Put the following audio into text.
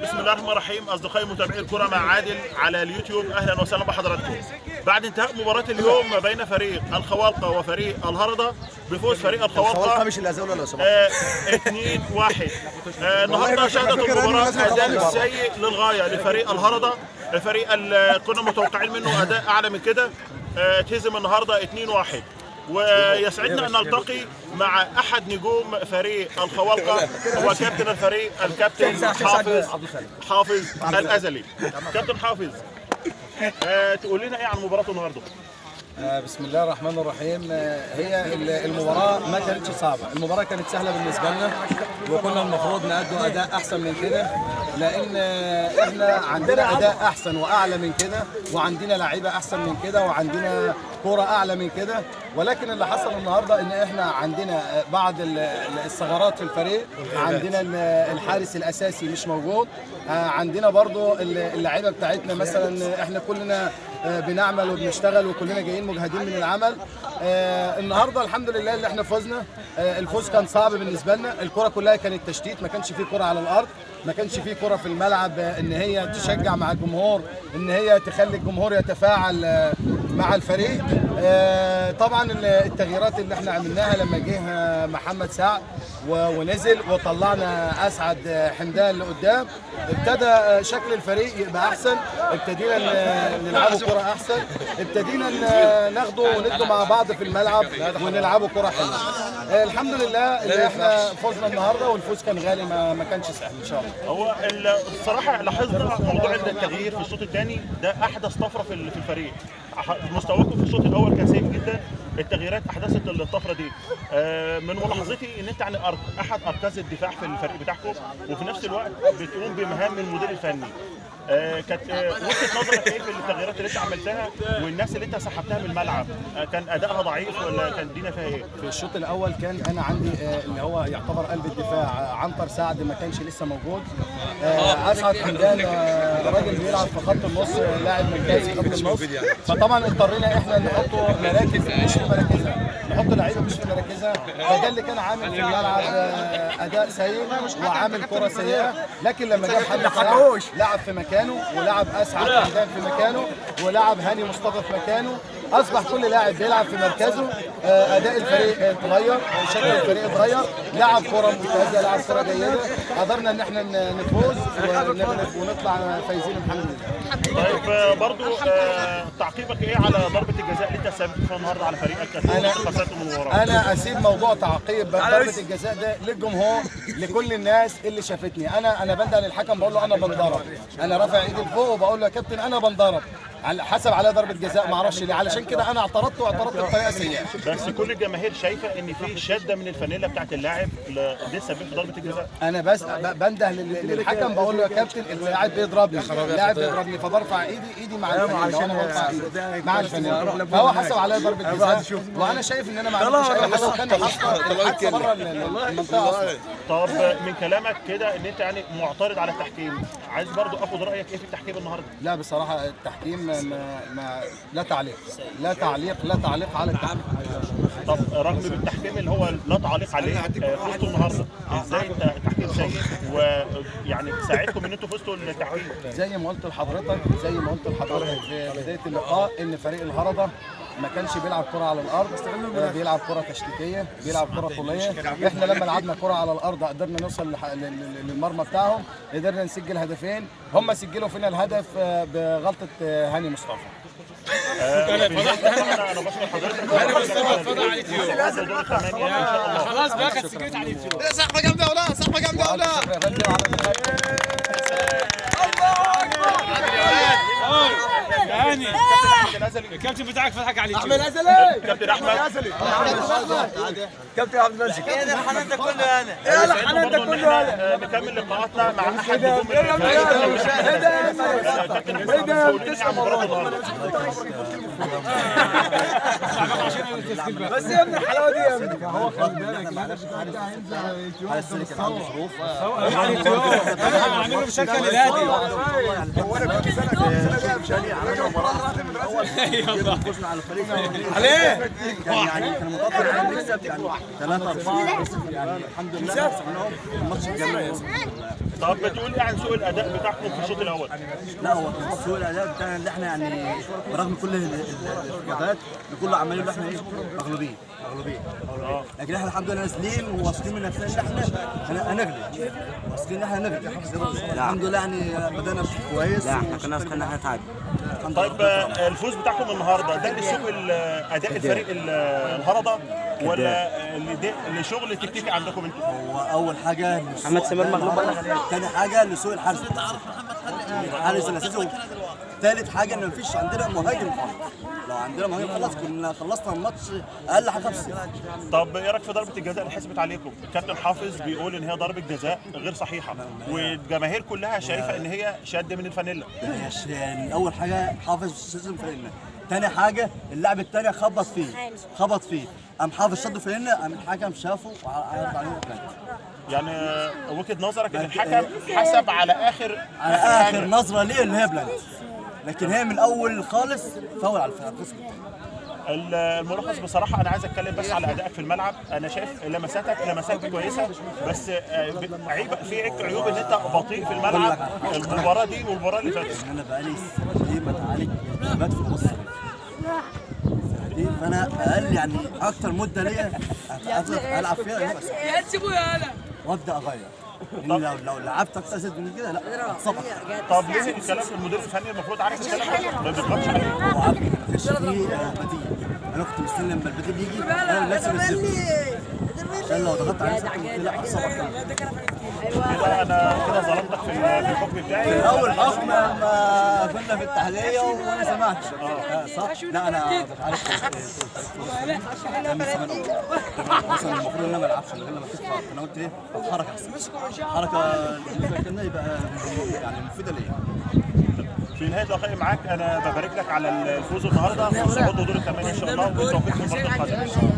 بسم الله الرحمن الرحيم. اصدقائي متابعي الكره مع عادل على اليوتيوب، اهلا وسهلا بحضراتكم. بعد انتهاء مباراه اليوم ما بين فريق الخوالقه وفريق الهرده بفوز فريق الخوالقه مش الازاوله لو سمحت 2-1. النهارده شهدت المباراه اداء سيء للغايه لفريق الهرده. الفريق اللي كنا متوقعين منه اداء اعلى من كده اتهزم النهارده 2-1. ويسعدنا ان نلتقي مع احد نجوم فريق الخوالقه، هو كابتن الفريق الكابتن حافظ الازلي. كابتن حافظ، تقول لنا ايه عن مباراه النهارده؟ بسم الله الرحمن الرحيم. هي المباراة ما كانتش صعبة، المباراة كانت سهلة بالنسبة لنا، وكنا المفروض نأدوا أداء أحسن من كده، لأن إحنا عندنا أداء أحسن وأعلى من كده، وعندنا لعيبة أحسن من كده، وعندنا كرة أعلى من كده. ولكن اللي حصل النهارده إن إحنا عندنا بعض الثغرات في الفريق، عندنا الحارس الأساسي مش موجود، عندنا برضو اللعيبة بتاعتنا مثلا إحنا كلنا بنعمل وبنشتغل وكلنا جايين مجهدين من العمل. النهارده الحمد لله اللي احنا فزنا. الفوز كان صعب بالنسبه لنا، الكره كلها كانت تشتيت، ما كانش فيه كره على الارض، ما كانش فيه كره في الملعب ان هي تشجع مع الجمهور، ان هي تخلي الجمهور يتفاعل مع الفريق. طبعا التغييرات اللي احنا عملناها لما جه محمد سعد ونزل وطلعنا اسعد حمدان لقدام، ابتدى شكل الفريق يبقى احسن، ابتدينا نلعبوا كره احسن، ابتدينا ناخده وندوا مع بعض في الملعب ونلعبوا كره حلوه. الحمد لله اللي احنا فزنا النهارده، والفوز كان غالي، ما كانش سهل ان شاء الله. هو الصراحه لاحظنا موضوع التغيير في الشوط الثاني ده احدث طفره في الفريق. مستواكم في الشوط الاول كان سيء جدا، التغييرات احدثت الطفره دي. من ملاحظتي ان انت يعني احد اركاز الدفاع في الفريق بتاعكم، وفي نفس الوقت بتقوم بمهام المدير الفني. كانت وجهه نظرك ايه في التغييرات اللي انت عملتها والناس اللي انت سحبتها من الملعب؟ كان ادائها ضعيف ولا كان الدنيا فيها ايه؟ في الشوط الاول كان انا عندي اللي هو يعتبر قلب الدفاع، عنتر سعد ما كانش لسه موجود، اسعد حمدان راجل بيلعب في خط النص، لاعب مركزي خط النص، فطبعا اضطرينا احنا نحطه مراكز مش في مراكزها، نحط لعيبه مش في مراكزها، فده اللي كان عامل في الملعب اداء سيء وعامل كره سيئه. لكن لما جه محمد لعب في مكانه، ولعب اسعد حمدان في مكانه، ولعب هاني مصطفى في مكانه، اصبح كل لاعب بيلعب في مركزه. اداء الفريق اتغير، شكل الفريق اتغير، لعب كره ممتازه، لعب كره جيده، قدرنا ان احنا نفوز ونطلع فايزين الحمد لله. طيب برضو تعقيبك ايه على ضربه الجزاء اللي انت سببتها النهارده على فريقك؟ انا اسيب موضوع تعقيب ضربه الجزاء ده للجمهور، لكل الناس اللي شافتني. انا بندى للحكم بقول له انا بنضرب، انا رافع ايدي لفوق وبقول له يا كابتن انا بنضرب، حسب على ضربه جزاء ما اعرفش ليه، علشان كده انا اعترضت بطريقه سيئه. بس كل الجماهير شايفه ان في شده من الفانيلا بتاعت اللاعب دي سبب ضربه الجزاء. انا بس بنده للحكم بقول له يا كابتن اللاعب بيضربني، فبرفع ايدي مع الفانيلا، وانا برفع ايدي مع الفانيلا، فهو حسب عليا ضربه جزاء، وانا شايف ان انا ما عملتش اي حاجه، وكان حاطه بره المنطقه اصلا. طب من كلامك كده ان انت يعني معترض على التحكيم، عايز برضو اخد رايك ايه في التحكيم النهارده؟ لا بصراحه التحكيم لا تعليق على التحكيم. طب رغم بالتحكيم اللي هو لا تعليق عليه فزتوا النهارده، ازاي التحكيم سيء ويعني ساعدكم ان انتوا فزتوا التحكيم؟ زي ما قلت لحضرتك في بدايه اللقاء ان فريق الهرده ما كانش بيلعب كرة على الأرض، بيلعب كرة تشتيتية، بيلعب كرة طولية. احنا لما لعبنا كرة على الأرض قدرنا نوصل للمرمى بتاعهم، قدرنا نسجل هدفين، هم سجلوا فينا الهدف بغلطة هاني مصطفى. انا بشكر حضرتك. خلاص بقى سجلت على اليوتيوب. صاحبه جامده ولا صاحبه جامده ولا هاني الكابتن بتاعك فتحك على اليوتيوب. احمد ازلي، كابتن احمد، كابتن عبد المنعم، ايه ده الحنان ده كله انا، ايه الحنان ده كله انا. نكمل لقاءاتنا مع احد نجوم بس يا ابني الحلاوه دي يا ابني، هو خلي بالك معلش حد هينزل على اليوتيوب، بس كان عنده ظروف على اليوتيوب انا عامله بشكل هادي. هو انا كنت سنه مش هني عملنا مباراه من الاول، فزنا على الفريق عليه، كان متوقع ان نكسب 3-4 يعني الحمد لله الماتش الجاي طب بتقول ايه عن سوء الاداء بتاعكم في الشوط الاول؟ لا هو سوء الاداء بتاعنا اللي احنا يعني برغم كل الاجابات كله عمالين ان احنا ايه مغلوبين. لكن احنا الحمد لله نازلين وواثقين من نفسنا ان احنا هنغلب، واثقين ان احنا هنغلب الحمد لله. يعني بدانا بشكل كويس. لا احنا كنا واثقين ان احنا هنتعادل. طيب الفوز بتاعكم النهارده ده لسوء اداء الفريق النهارده ولا لشغل تكتيكي عندكم انتوا؟ هو اول حاجه محمد سمير مغلوب. ثاني حاجه لسوء الحارس الحارس الاساسي. ثالث حاجه ان مفيش عندنا مهاجم خالص. لو عندنا مهاجم خلاص كنا خلصنا الماتش اقل حاجه 5-0. طب ايه رايك في ضربه الجزاء اللي حسبت عليكم؟ الكابتن حافظ بيقول ان هي ضربه جزاء غير صحيحه والجماهير كلها شايفه ان هي شد من الفانيلا. يعني اول حاجه حافظ لازم فرقنا. تاني حاجه اللاعب الثاني خبط فيه قام حافظ شده فرقنا، قام الحكم شافه وعرض عليه بلانتي. يعني وجهه نظرك ان الحكم حسب على اخر نظره ليه اللي هي بلانتي، لكن هي من الاول خالص فاول على الخصم. الملخص بصراحه انا عايز اتكلم بس على ادائك في الملعب. انا شايف لمساتك كويسه، بس عيب عيوب ان انت بطيء في الملعب المباراه دي والمباراه اللي فاتت. انا بقالي سنتين بتعالج بات في النص فانا اقل يعني اكتر مده ليا العب فيها بس وابدا اغير. لو لعبت اكتر من كده لا اتصبت. طب ليه الكلام في المدير الفني المفروض عارف الكلام ده ما بيغلطش عليه؟ هو عارف ما فيش فيه بديل. انا كنت مستني لما البديل يجي انا نفسي بنزله عشان لو ضغطت عليه لا اتصبت. كده انا كده ظلمتك في الحكم بتاعي. في الاول حكم ما كنا في التحليه وانا سمعت صح؟ لا انا بتعالج اصلا المفروض ان انا ما العبش غير لما تدفع. انا قلت ايه؟ اتحرك احسن. الحركه اللي يبقى يعني مفيده ليا. في نهايه لقائي معاك انا ببارك لك على الفوز النهارده والصعود لدور الثمانيه ان شاء الله، والتوفيق في المباراه القادمه.